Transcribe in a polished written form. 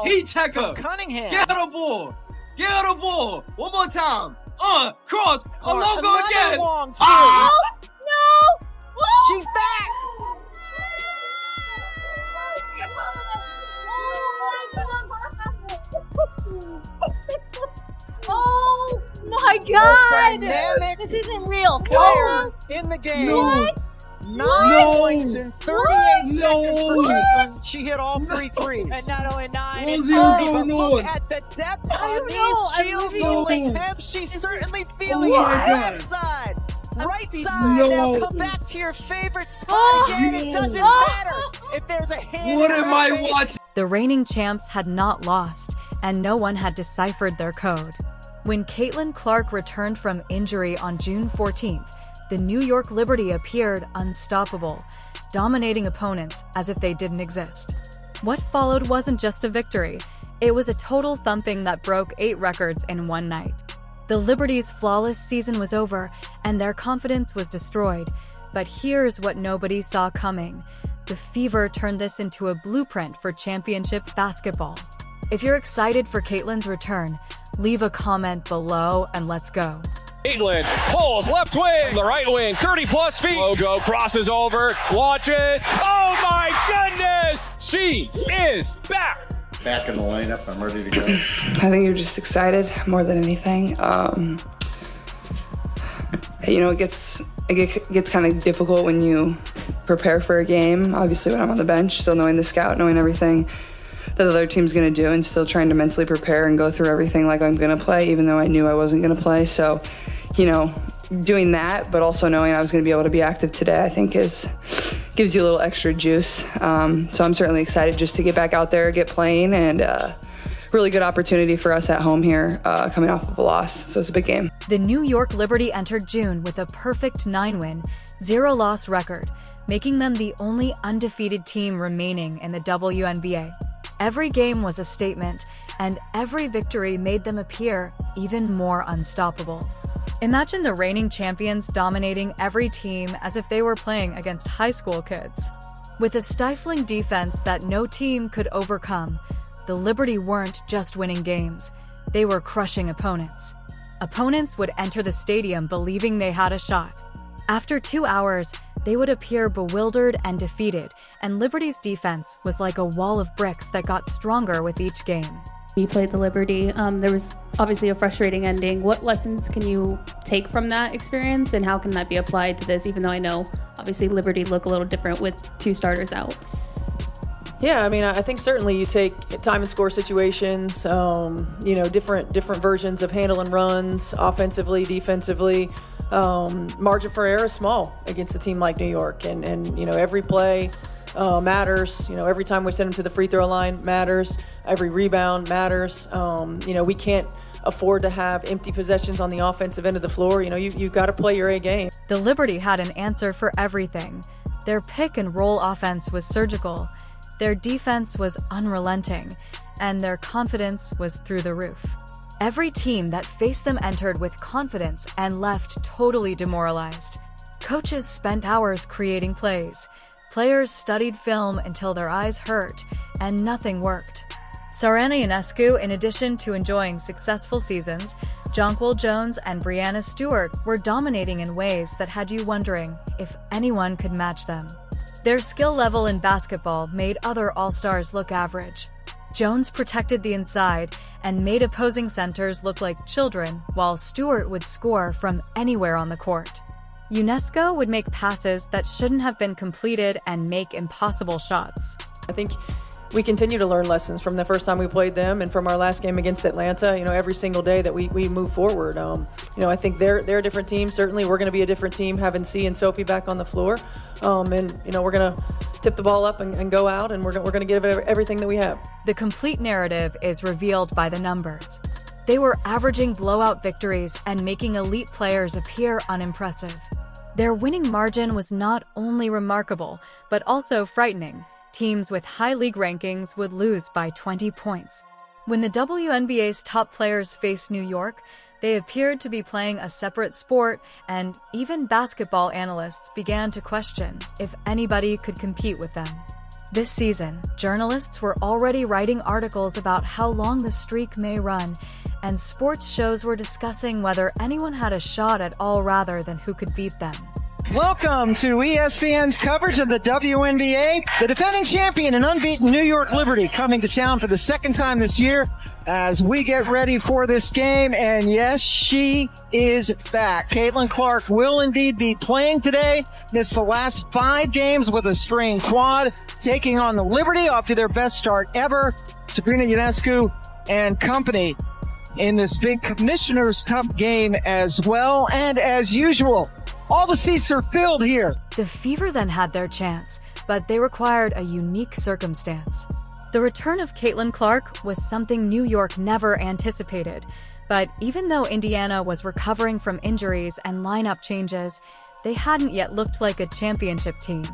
Heat checker. Cunningham. Get her ball. Get her ball. One more time. Cross. A logo again. Oh, no. She's back. Oh my God! Dynamic This isn't real. player in the game. What? 9 points in 38 seconds for No. Caitlin. She hit all 3 threes. And not only 9, What's it's going but look on? at the depth I on don't know. these I'm field moving goal away. attempts. She's certainly feeling Oh it. my God. Left side, right speechless. side. No. Now come back to your favorite spot Oh. again. It doesn't No. matter if there's a hand. What in am her I face. watching? The reigning champs had not lost, and no one had deciphered their code. When Caitlin Clark returned from injury on June 14th, the New York Liberty appeared unstoppable, dominating opponents as if they didn't exist. What followed wasn't just a victory, it was a total thumping that broke 8 records in one night. The Liberty's flawless season was over, and their confidence was destroyed. But here's what nobody saw coming. The Fever turned this into a blueprint for championship basketball. If you're excited for Caitlin's return, leave a comment below and let's go. Caitlin pulls left wing, the right wing, 30-plus feet. Logo crosses over, watch it. Oh my goodness! She is back! Back in the lineup, I'm ready to go. I think you're just excited more than anything. It gets kind of difficult when you prepare for a game. Obviously, when I'm on the bench, still knowing the scout, knowing everything that the other team's going to do, and still trying to mentally prepare and go through everything like I'm going to play, even though I knew I wasn't going to play. So, doing that, but also knowing I was going to be able to be active today, I think gives you a little extra juice. So I'm certainly excited just to get back out there, get playing, and really good opportunity for us at home here, coming off of a loss. So it's a big game. The New York Liberty entered June with a perfect 9-win, 0-loss record, making them the only undefeated team remaining in the WNBA. Every game was a statement, and every victory made them appear even more unstoppable. Imagine the reigning champions dominating every team as if they were playing against high school kids. With a stifling defense that no team could overcome, the Liberty weren't just winning games, they were crushing opponents. Opponents would enter the stadium believing they had a shot. After 2 hours, they would appear bewildered and defeated, and Liberty's defense was like a wall of bricks that got stronger with each game. You played the Liberty. There was obviously a frustrating ending. What lessons can you take from that experience, and how can that be applied to this, even though I know obviously Liberty look a little different with 2 starters out? Yeah, I mean, I think certainly you take time and score situations, different versions of handling runs, offensively, defensively. Margin for error is small against a team like New York, and every play matters. Every time we send them to the free throw line matters. Every rebound matters. We can't afford to have empty possessions on the offensive end of the floor. You've got to play your A game. The Liberty had an answer for everything. Their pick and roll offense was surgical, their defense was unrelenting, and their confidence was through the roof. Every team that faced them entered with confidence and left totally demoralized. Coaches spent hours creating plays. Players studied film until their eyes hurt, and nothing worked. Sarana Ionescu, in addition to enjoying successful seasons, Jonquil Jones and Brianna Stewart were dominating in ways that had you wondering if anyone could match them. Their skill level in basketball made other All-Stars look average. Jones protected the inside and made opposing centers look like children, while Stewart would score from anywhere on the court. Ionescu would make passes that shouldn't have been completed and make impossible shots. I think we continue to learn lessons from the first time we played them and from our last game against Atlanta. Every single day that we move forward. I think they're a different team. Certainly, we're going to be a different team having C and Sophie back on the floor. We're going to tip the ball up and go out, and we're going to give it everything that we have. The complete narrative is revealed by the numbers. They were averaging blowout victories and making elite players appear unimpressive. Their winning margin was not only remarkable, but also frightening. Teams with high league rankings would lose by 20 points. When the WNBA's top players faced New York, they appeared to be playing a separate sport, and even basketball analysts began to question if anybody could compete with them. This season, journalists were already writing articles about how long the streak may run, and sports shows were discussing whether anyone had a shot at all rather than who could beat them. Welcome to ESPN's coverage of the WNBA. The defending champion and unbeaten New York Liberty coming to town for the second time this year as we get ready for this game. And yes, she is back. Caitlin Clark will indeed be playing today. Missed the last 5 games with a strained quad, taking on the Liberty off to their best start ever. Sabrina Ionescu and company in this big Commissioner's Cup game as well. And as usual, all the seats are filled here. The Fever then had their chance, but they required a unique circumstance. The return of Caitlin Clark was something New York never anticipated. But even though Indiana was recovering from injuries and lineup changes, they hadn't yet looked like a championship team.